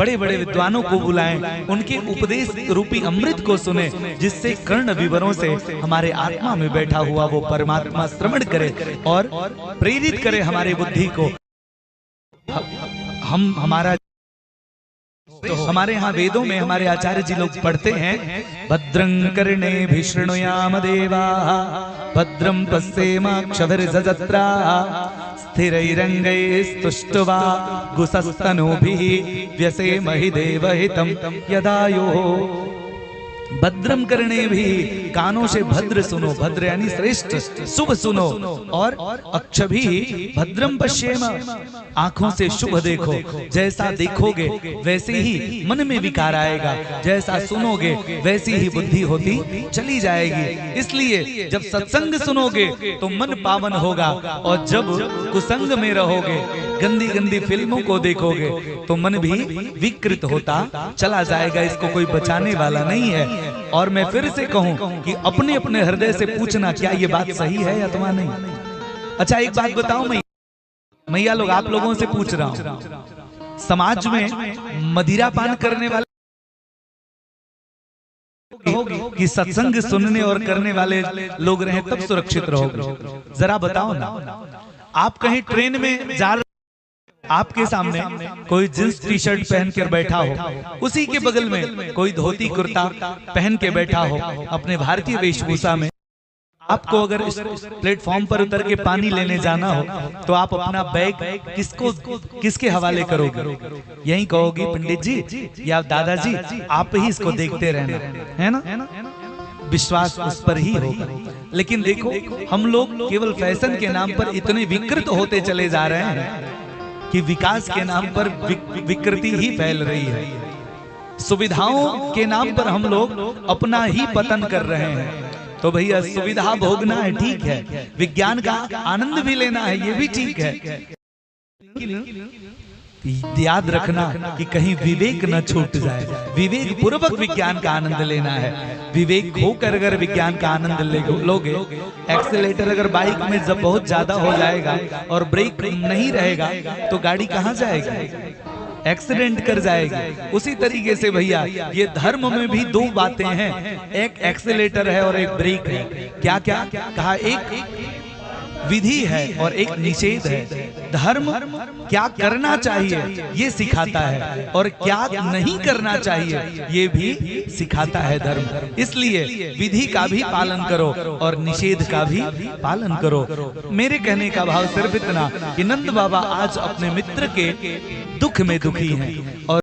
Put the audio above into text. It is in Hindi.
बड़े बड़े विद्वानों को बुलाएं, उनके उपदेश रूपी अमृत को सुने, जिससे कर्ण विवरों से हमारे आत्मा में बैठा हुआ वो परमात्मा श्रवण करे और प्रेरित करे हमारे बुद्धि को। हम हमारा तो हमारे यहाँ वेदों में हमारे आचार्य जी लोग पढ़ते हैं, भद्रं कर्णेभिः शृणुयाम देवाः भद्रं पश्येमाक्षभिर्यजत्रा स्थिरैरङ्गैस्तुष्ट्वा गुसस्तनूभिः व्यसेमहि देवहितं यदायुः। भद्रम करने भी, कानों से भद्र सुनो, भद्र यानी श्रेष्ठ शुभ सुनो, और अक्षभी भद्रम पश्येम, आंखों से शुभ देखो। जैसा देखोगे वैसे ही मन में विकार आएगा, जैसा सुनोगे वैसी ही बुद्धि होती चली जाएगी। इसलिए जब सत्संग सुनोगे तो मन पावन होगा, और जब कुसंग में रहोगे, गंदी गंदी फिल्मों को देखोगे तो मन भी विकृत होता चला जाएगा। इसको कोई बचाने वाला नहीं है। और मैं फिर से कहूं कि अपने अपने हृदय से पूछना, क्या ये बात सही है या अथवा नहीं। अच्छा एक बात बताओ मैया लोग, आप लोगों से पूछ रहा हूं, समाज में मदिरा पान करने वाले कि सत्संग सुनने और करने वाले लोग रहे तब सुरक्षित रहोगे? जरा बताओ ना। आप कहीं ट्रेन में जा रहे, आपके सामने कोई जींस टी शर्ट पहन कर बैठा हो, उसी के बगल में कोई धोती कुर्ता पहन के बैठा हो अपने भारतीय वेशभूषा में। आपको अगर इस प्लेटफॉर्म पर उतर के पानी लेने जाना हो तो आप अपना बैग किसके हवाले करोगे? यही कहोगे पंडित जी या दादाजी, आप ही इसको देखते रहना, है ना? विश्वास उस पर ही होगा। लेकिन देखो, हम लोग केवल फैशन के नाम पर इतने विकृत होते चले जा रहे हैं कि विकास के नाम पर विकृति ही फैल रही है। सुविधाओं के नाम पर हम लोग अपना ही पतन कर रहे हैं। तो भैया सुविधा भोगना है, ठीक है, विज्ञान का आनंद भी लेना है, ये भी ठीक है। याद रखना कि कहीं विवेक न छूट जाए। विवेक पूर्वक विज्ञान का आनंद लेना है। विवेक होकर अगर विज्ञान का आनंद लोगे, एक्सीलेटर अगर बाइक में जब बहुत ज्यादा हो जाएगा और ब्रेक नहीं रहेगा तो गाड़ी कहाँ जाएगी? एक्सीडेंट कर जाएगी। उसी तरीके से भैया ये धर्म में भी दो बातें हैं, एक एक्सीलेटर है और एक ब्रेक है। क्या क्या कहा? एक विधि है और एक निषेध है। धर्म क्या करना चाहिए ये सिखाता है, और क्या नहीं करना चाहिए ये भी सिखाता है धर्म। इसलिए विधि का भी पालन करो और निषेध का भी पालन करो। मेरे कहने का भाव सिर्फ इतना कि नंद बाबा आज अपने मित्र के दुख में दुखी हैं और